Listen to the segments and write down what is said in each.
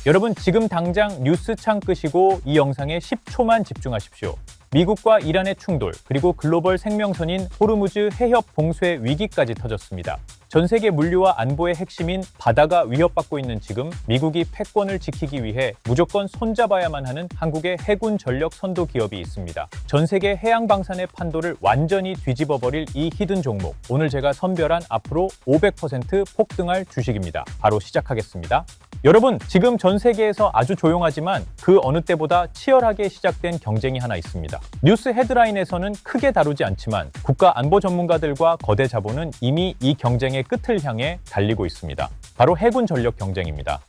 여러분 지금 당장 뉴스창 끄시고 이 영상에 10초만 집중하십시오. 미국과 이란의 충돌, 그리고 글로벌 생명선인 호르무즈 해협 봉쇄 위기까지 터졌습니다. 전 세계 물류와 안보의 핵심인 바다가 위협받고 있는 지금 미국이 패권을 지키기 위해 무조건 손잡아야만 하는 한국의 해군 전력 선도 기업이 있습니다. 전 세계 해양 방산의 판도를 완전히 뒤집어버릴 이 히든 종목, 오늘 제가 선별한 앞으로 500% 폭등할 주식입니다. 바로 시작하겠습니다. 여러분, 지금 전 세계에서 아주 조용하지만 그 어느 때보다 치열하게 시작된 경쟁이 하나 있습니다. 뉴스 헤드라인에서는 크게 다루지 않지만 국가 안보 전문가들과 거대 자본은 이미 이 경쟁의 끝을 향해 달리고 있습니다. 바로 해군 전력 경쟁입니다.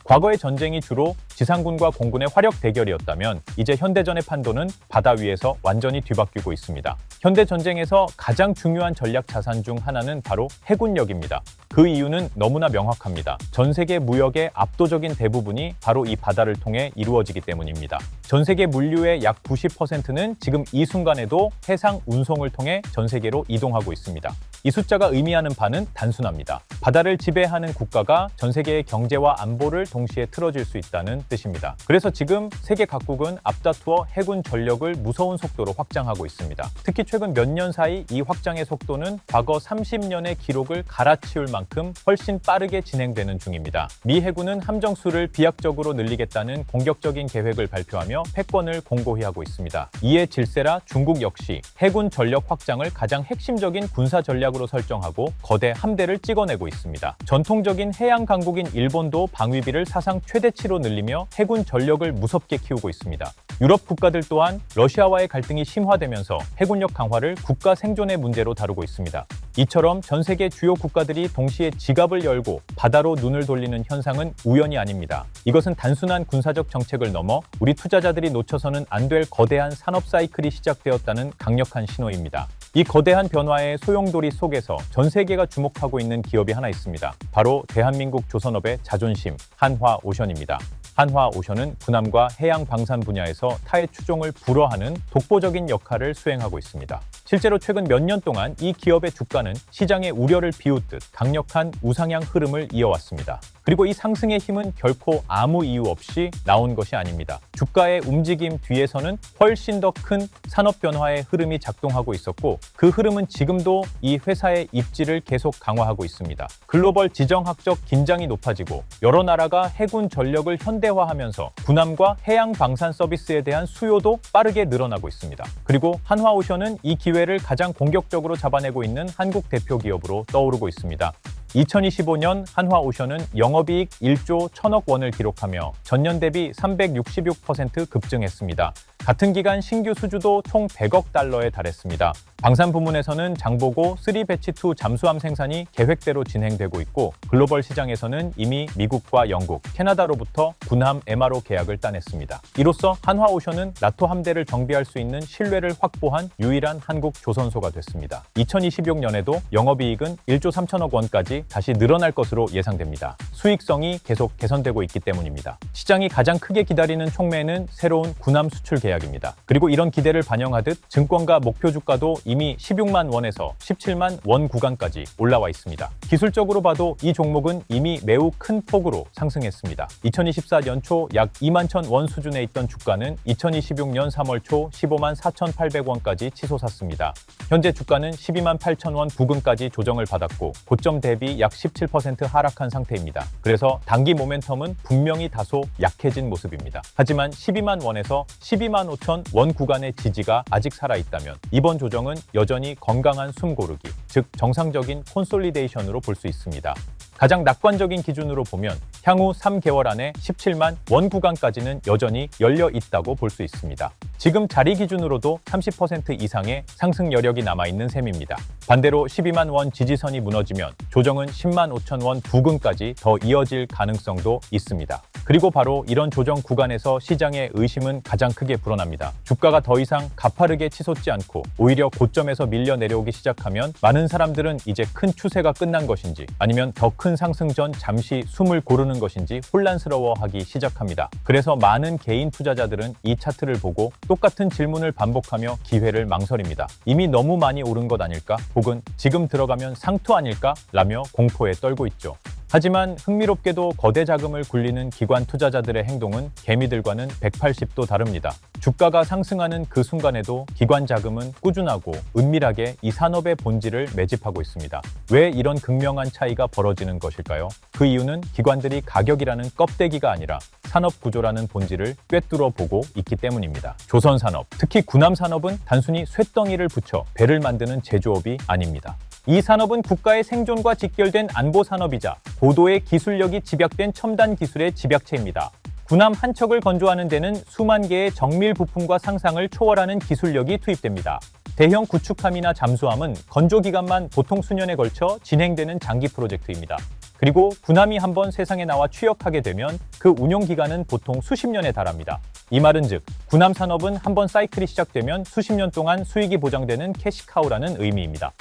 과거의 전쟁이 주로 지상군과 공군의 화력 대결이었다면 이제 현대전의 판도는 바다 위에서 완전히 뒤바뀌고 있습니다. 현대 전쟁에서 가장 중요한 전략 자산 중 하나는 바로 해군력입니다. 그 이유는 너무나 명확합니다. 전 세계 무역의 압도적인 대부분이 바로 이 바다를 통해 이루어지기 때문입니다. 전 세계 물류의 약 90%는 지금 이 순간에도 해상 운송을 통해 전 세계로 이동하고 있습니다. 이 숫자가 의미하는 바는 단순합니다. 바다를 지배하는 국가가 전 세계의 경제와 안보를 동시에 틀어질 수 있다는 뜻입니다. 그래서 지금 세계 각국은 앞다투어 해군 전력을 무서운 속도로 확장하고 있습니다. 특히 최근 몇 년 사이 이 확장의 속도는 과거 30년의 기록을 갈아치울 만큼 훨씬 빠르게 진행되는 중입니다. 미 해군은 함정 수를 비약적으로 늘리겠다는 공격적인 계획을 발표하며 패권을 공고히 하고 있습니다. 이에 질세라 중국 역시 해군 전력 확장을 가장 핵심적인 군사 전략으로 설정하고 거대 함대를 찍어내고 있습니다. 전통적인 해양 강국인 일본도 방위비를 사상 최대치로 늘리며 해군 전력을 무섭게 키우고 있습니다. 유럽 국가들 또한 러시아와의 갈등이 심화되면서 해군력 강화를 국가 생존의 문제로 다루고 있습니다. 이처럼 전 세계 주요 국가들이 동시에 지갑을 열고 바다로 눈을 돌리는 현상은 우연이 아닙니다. 이것은 단순한 군사적 정책을 넘어 우리 투자자들이 놓쳐서는 안 될 거대한 산업 사이클이 시작되었다는 강력한 신호입니다. 이 거대한 변화의 소용돌이 속에서 전 세계가 주목하고 있는 기업이 하나 있습니다. 바로 대한민국 조선업의 자존심, 한화오션입니다. 한화오션은 군함과 해양 방산 분야에서 타의 추종을 불허하는 독보적인 역할을 수행하고 있습니다. 실제로 최근 몇 년 동안 이 기업의 주가는 시장의 우려를 비웃듯 강력한 우상향 흐름을 이어왔습니다. 그리고 이 상승의 힘은 결코 아무 이유 없이 나온 것이 아닙니다. 주가의 움직임 뒤에서는 훨씬 더 큰 산업 변화의 흐름이 작동하고 있었고 그 흐름은 지금도 이 회사의 입지를 계속 강화하고 있습니다. 글로벌 지정학적 긴장이 높아지고 여러 나라가 해군 전력을 현대화하면서 군함과 해양 방산 서비스에 대한 수요도 빠르게 늘어나고 있습니다. 그리고 한화오션은 이 기회를 가장 공격적으로 잡아내고 있는 한국 대표 기업으로 떠오르고 있습니다. 2025년 한화오션은 영업이익 1조 1천억 원을 기록하며 전년 대비 366% 급증했습니다. 같은 기간 신규 수주도 총 100억 달러에 달했습니다. 방산 부문에서는 장보고 3배치2 잠수함 생산이 계획대로 진행되고 있고 글로벌 시장에서는 이미 미국과 영국, 캐나다로부터 군함 MRO 계약을 따냈습니다. 이로써 한화오션은 나토 함대를 정비할 수 있는 신뢰를 확보한 유일한 한국 조선소가 됐습니다. 2026년에도 영업이익은 1조 3천억 원까지 다시 늘어날 것으로 예상됩니다. 수익성이 계속 개선되고 있기 때문입니다. 시장이 가장 크게 기다리는 촉매는 새로운 군함 수출 계약입니다. 그리고 이런 기대를 반영하듯 증권가 목표 주가도 이미 16만 원에서 17만 원 구간까지 올라와 있습니다. 기술적으로 봐도 이 종목은 이미 매우 큰 폭으로 상승했습니다. 2024년 초 약 2만 천 원 수준에 있던 주가는 2026년 3월 초 15만 4,800원까지 치솟았습니다. 현재 주가는 12만 8천 원 부근까지 조정을 받았고 고점 대비 약 17% 하락한 상태입니다. 그래서 단기 모멘텀은 분명히 다소 약해진 모습입니다. 하지만 12만 원에서 12만 5천 원 구간의 지지가 아직 살아있다면 이번 조정은 여전히 건강한 숨 고르기, 즉 정상적인 콘솔리데이션으로 볼 수 있습니다. 가장 낙관적인 기준으로 보면 향후 3개월 안에 17만 원 구간까지는 여전히 열려 있다고 볼 수 있습니다. 지금 자리 기준으로도 30% 이상의 상승 여력이 남아있는 셈입니다. 반대로 12만 원 지지선이 무너지면 조정은 10만 5천 원 부근까지 더 이어질 가능성도 있습니다. 그리고 바로 이런 조정 구간에서 시장의 의심은 가장 크게 불어납니다. 주가가 더 이상 가파르게 치솟지 않고 오히려 고점에서 밀려 내려오기 시작하면 많은 사람들은 이제 큰 추세가 끝난 것인지 아니면 더 큰 상승 전 잠시 숨을 고르는 것인지 혼란스러워하기 시작합니다. 그래서 많은 개인 투자자들은 이 차트를 보고 똑같은 질문을 반복하며 기회를 망설입니다. 이미 너무 많이 오른 것 아닐까? 혹은 지금 들어가면 상투 아닐까? 라며 공포에 떨고 있죠. 하지만 흥미롭게도 거대 자금을 굴리는 기관 투자자들의 행동은 개미들과는 180도 다릅니다. 주가가 상승하는 그 순간에도 기관 자금은 꾸준하고 은밀하게 이 산업의 본질을 매집하고 있습니다. 왜 이런 극명한 차이가 벌어지는 것일까요? 그 이유는 기관들이 가격이라는 껍데기가 아니라 산업 구조라는 본질을 꿰뚫어 보고 있기 때문입니다. 조선산업, 특히 군함산업은 단순히 쇳덩이를 붙여 배를 만드는 제조업이 아닙니다. 이 산업은 국가의 생존과 직결된 안보산업이자 고도의 기술력이 집약된 첨단 기술의 집약체입니다. 군함 한 척을 건조하는 데는 수만 개의 정밀 부품과 상상을 초월하는 기술력이 투입됩니다. 대형 구축함이나 잠수함은 건조 기간만 보통 수년에 걸쳐 진행되는 장기 프로젝트입니다. 그리고 군함이 한번 세상에 나와 취역하게 되면 그 운용 기간은 보통 수십 년에 달합니다. 이 말은 즉, 군함 산업은 한번 사이클이 시작되면 수십 년 동안 수익이 보장되는 캐시카우라는 의미입니다.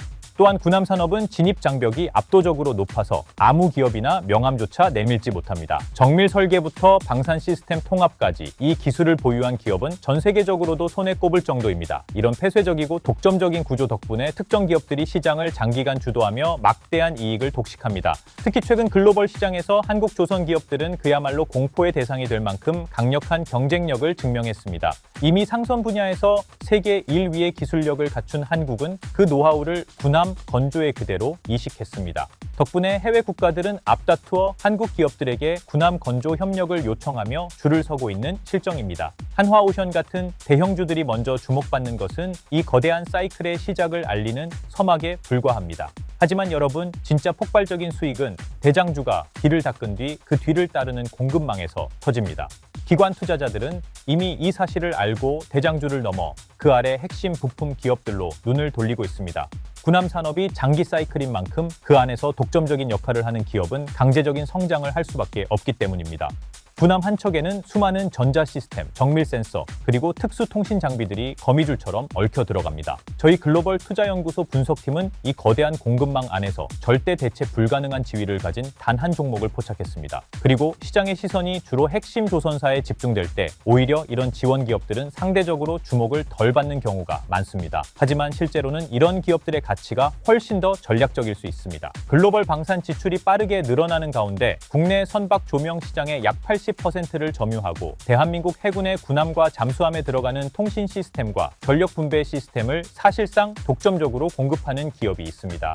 또한 군함 산업은 진입 장벽이 압도적으로 높아서 아무 기업이나 명함조차 내밀지 못합니다. 정밀 설계부터 방산 시스템 통합까지 이 기술을 보유한 기업은 전 세계적으로도 손에 꼽을 정도입니다. 이런 폐쇄적이고 독점적인 구조 덕분에 특정 기업들이 시장을 장기간 주도하며 막대한 이익을 독식합니다. 특히 최근 글로벌 시장에서 한국 조선 기업들은 그야말로 공포의 대상이 될 만큼 강력한 경쟁력을 증명했습니다. 이미 상선 분야에서 세계 1위의 기술력을 갖춘 한국은 그 노하우를 군함 건조에 그대로 이식했습니다. 덕분에 해외 국가들은 앞다투어 한국 기업들에게 군함 건조 협력을 요청하며 줄을 서고 있는 실정입니다. 한화오션 같은 대형주들이 먼저 주목받는 것은 이 거대한 사이클의 시작을 알리는 서막에 불과합니다. 하지만 여러분, 진짜 폭발적인 수익은 대장주가 길을 닦은 뒤 그 뒤를 따르는 공급망에서 터집니다. 기관 투자자들은 이미 이 사실을 알고 대장주를 넘어 그 아래 핵심 부품 기업들로 눈을 돌리고 있습니다. 군함 산업이 장기 사이클인 만큼 그 안에서 독점적인 역할을 하는 기업은 강제적인 성장을 할 수밖에 없기 때문입니다. 군함 한 척에는 수많은 전자 시스템, 정밀 센서, 그리고 특수 통신 장비들이 거미줄처럼 얽혀 들어갑니다. 저희 글로벌 투자연구소 분석팀은 이 거대한 공급망 안에서 절대 대체 불가능한 지위를 가진 단 한 종목을 포착했습니다. 그리고 시장의 시선이 주로 핵심 조선사에 집중될 때 오히려 이런 지원 기업들은 상대적으로 주목을 덜 받는 경우가 많습니다. 하지만 실제로는 이런 기업들의 가치가 훨씬 더 전략적일 수 있습니다. 글로벌 방산 지출이 빠르게 늘어나는 가운데 국내 선박 조명 시장의 약 80%를 점유하고 대한민국 해군의 군함과 잠수함에 들어가는 통신 시스템과 전력 분배 시스템을 사실상 독점적으로 공급하는 기업이 있습니다.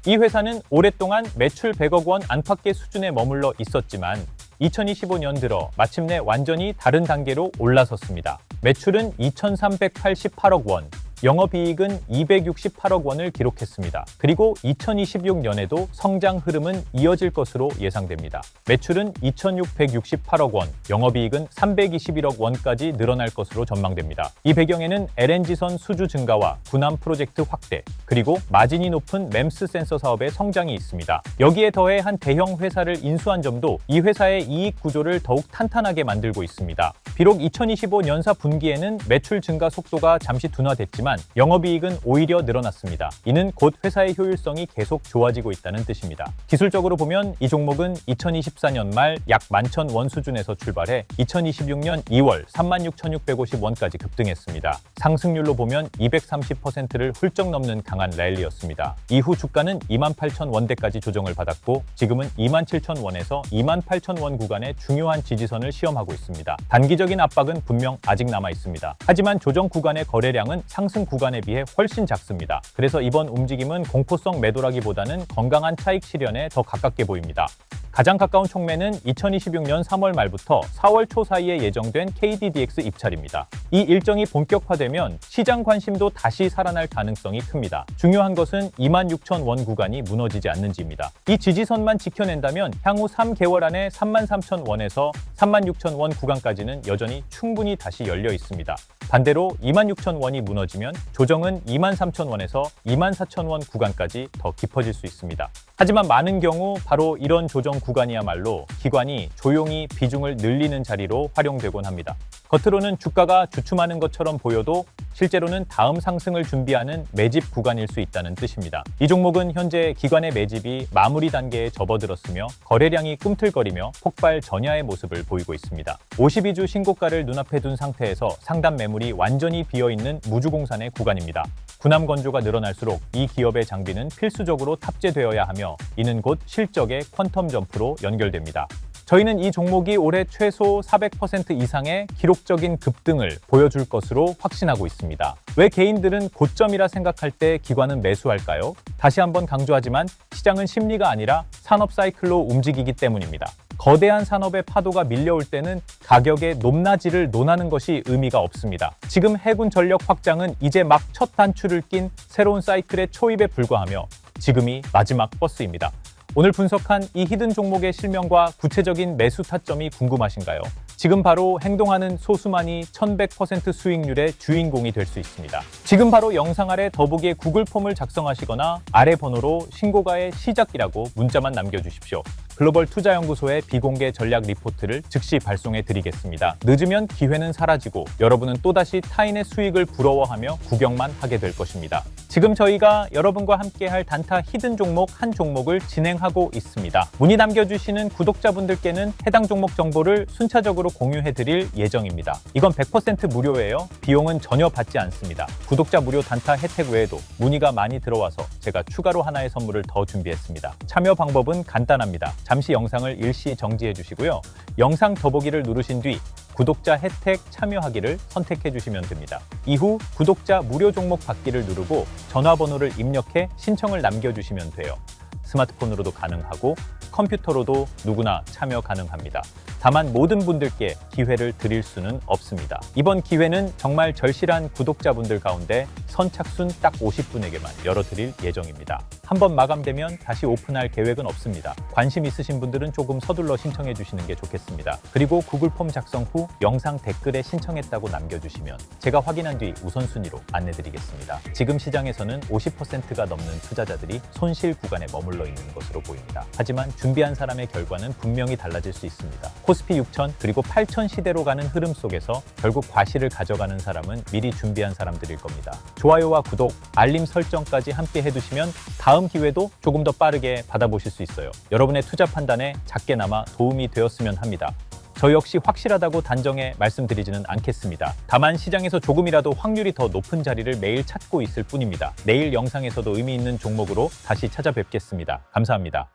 이 회사는 오랫동안 매출 100억 원 안팎의 수준에 머물러 있었지만 2025년 들어 마침내 완전히 다른 단계로 올라섰습니다. 매출은 2,388억 원, 영업이익은 268억 원을 기록했습니다. 그리고 2026년에도 성장 흐름은 이어질 것으로 예상됩니다. 매출은 2,668억 원, 영업이익은 321억 원까지 늘어날 것으로 전망됩니다. 이 배경에는 LNG선 수주 증가와 군함 프로젝트 확대, 그리고 마진이 높은 램스 센서 사업의 성장이 있습니다. 여기에 더해 한 대형 회사를 인수한 점도 이 회사의 이익 구조를 더욱 탄탄하게 만들고 있습니다. 비록 2025 년사 분기에는 매출 증가 속도가 잠시 둔화됐지만 영업이익은 오히려 늘어났습니다. 이는 곧 회사의 효율성이 계속 좋아지고 있다는 뜻입니다. 기술적으로 보면 이 종목은 2024년 말 약 11,000원 수준에서 출발해 2026년 2월 36,650원까지 급등했습니다. 상승률로 보면 230%를 훌쩍 넘는 강한 랠리였습니다. 이후 주가는 28,000원대까지 조정을 받았고 지금은 27,000원에서 28,000원 구간의 중요한 지지선을 시험하고 있습니다. 단기적인 압박은 분명 아직 남아 있습니다. 하지만 조정 구간의 거래량은 상승 구간에 비해 훨씬 작습니다. 그래서 이번 움직임은 공포성 매도라기보다는 건강한 차익 실현에 더 가깝게 보입니다. 가장 가까운 촉매는 2026년 3월 말부터 4월 초 사이에 예정된 KDDX 입찰입니다. 이 일정이 본격화되면 시장 관심도 다시 살아날 가능성이 큽니다. 중요한 것은 26,000원 구간이 무너지지 않는지입니다. 이 지지선만 지켜낸다면 향후 3개월 안에 33,000원에서 36,000원 구간까지는 여전히 충분히 다시 열려 있습니다. 반대로 26,000원이 무너지면 조정은 23,000원에서 24,000원 구간까지 더 깊어질 수 있습니다. 하지만 많은 경우 바로 이런 조정 구간이야말로 기관이 조용히 비중을 늘리는 자리로 활용되곤 합니다. 겉으로는 주가가 주춤하는 것처럼 보여도 실제로는 다음 상승을 준비하는 매집 구간일 수 있다는 뜻입니다. 이 종목은 현재 기관의 매집이 마무리 단계에 접어들었으며 거래량이 꿈틀거리며 폭발 전야의 모습을 보이고 있습니다. 52주 신고가를 눈앞에 둔 상태에서 상단 매물이 완전히 비어있는 무주공산의 구간입니다. 군함 건조가 늘어날수록 이 기업의 장비는 필수적으로 탑재되어야 하며 이는 곧 실적의 퀀텀 점프로 연결됩니다. 저희는 이 종목이 올해 최소 400% 이상의 기록적인 급등을 보여줄 것으로 확신하고 있습니다. 왜 개인들은 고점이라 생각할 때 기관은 매수할까요? 다시 한번 강조하지만 시장은 심리가 아니라 산업 사이클로 움직이기 때문입니다. 거대한 산업의 파도가 밀려올 때는 가격의 높낮이를 논하는 것이 의미가 없습니다. 지금 해군 전력 확장은 이제 막 첫 단추를 낀 새로운 사이클의 초입에 불과하며 지금이 마지막 버스입니다. 오늘 분석한 이 히든 종목의 실명과 구체적인 매수 타점이 궁금하신가요? 지금 바로 행동하는 소수만이 1100% 수익률의 주인공이 될 수 있습니다. 지금 바로 영상 아래 더보기에 구글 폼을 작성하시거나 아래 번호로 신고가의 시작이라고 문자만 남겨주십시오. 글로벌 투자연구소의 비공개 전략 리포트를 즉시 발송해 드리겠습니다. 늦으면 기회는 사라지고 여러분은 또다시 타인의 수익을 부러워하며 구경만 하게 될 것입니다. 지금 저희가 여러분과 함께할 단타 히든 종목 한 종목을 진행하고 있습니다. 문의 남겨주시는 구독자분들께는 해당 종목 정보를 순차적으로 공유해 드릴 예정입니다. 이건 100% 무료예요. 비용은 전혀 받지 않습니다. 구독자 무료 단타 혜택 외에도 문의가 많이 들어와서 제가 추가로 하나의 선물을 더 준비했습니다. 참여 방법은 간단합니다. 잠시 영상을 일시 정지해 주시고요. 영상 더보기를 누르신 뒤 구독자 혜택 참여하기를 선택해 주시면 됩니다. 이후 구독자 무료 종목 받기를 누르고 전화번호를 입력해 신청을 남겨주시면 돼요. 스마트폰으로도 가능하고 컴퓨터로도 누구나 참여 가능합니다. 다만 모든 분들께 기회를 드릴 수는 없습니다. 이번 기회는 정말 절실한 구독자분들 가운데 선착순 딱 50분에게만 열어드릴 예정입니다. 한번 마감되면 다시 오픈할 계획은 없습니다. 관심 있으신 분들은 조금 서둘러 신청해 주시는 게 좋겠습니다. 그리고 구글 폼 작성 후 영상 댓글에 신청했다고 남겨주시면 제가 확인한 뒤 우선순위로 안내드리겠습니다. 지금 시장에서는 50%가 넘는 투자자들이 손실 구간에 머물러 있는 것으로 보입니다. 하지만 준비한 사람의 결과는 분명히 달라질 수 있습니다. 코스피 6000 그리고 8000 시대로 가는 흐름 속에서 결국 과실을 가져가는 사람은 미리 준비한 사람들일 겁니다. 좋아요와 구독, 알림 설정까지 함께 해두시면 다음 기회도 조금 더 빠르게 받아보실 수 있어요. 여러분의 투자 판단에 작게나마 도움이 되었으면 합니다. 저 역시 확실하다고 단정해 말씀드리지는 않겠습니다. 다만 시장에서 조금이라도 확률이 더 높은 자리를 매일 찾고 있을 뿐입니다. 내일 영상에서도 의미 있는 종목으로 다시 찾아뵙겠습니다. 감사합니다.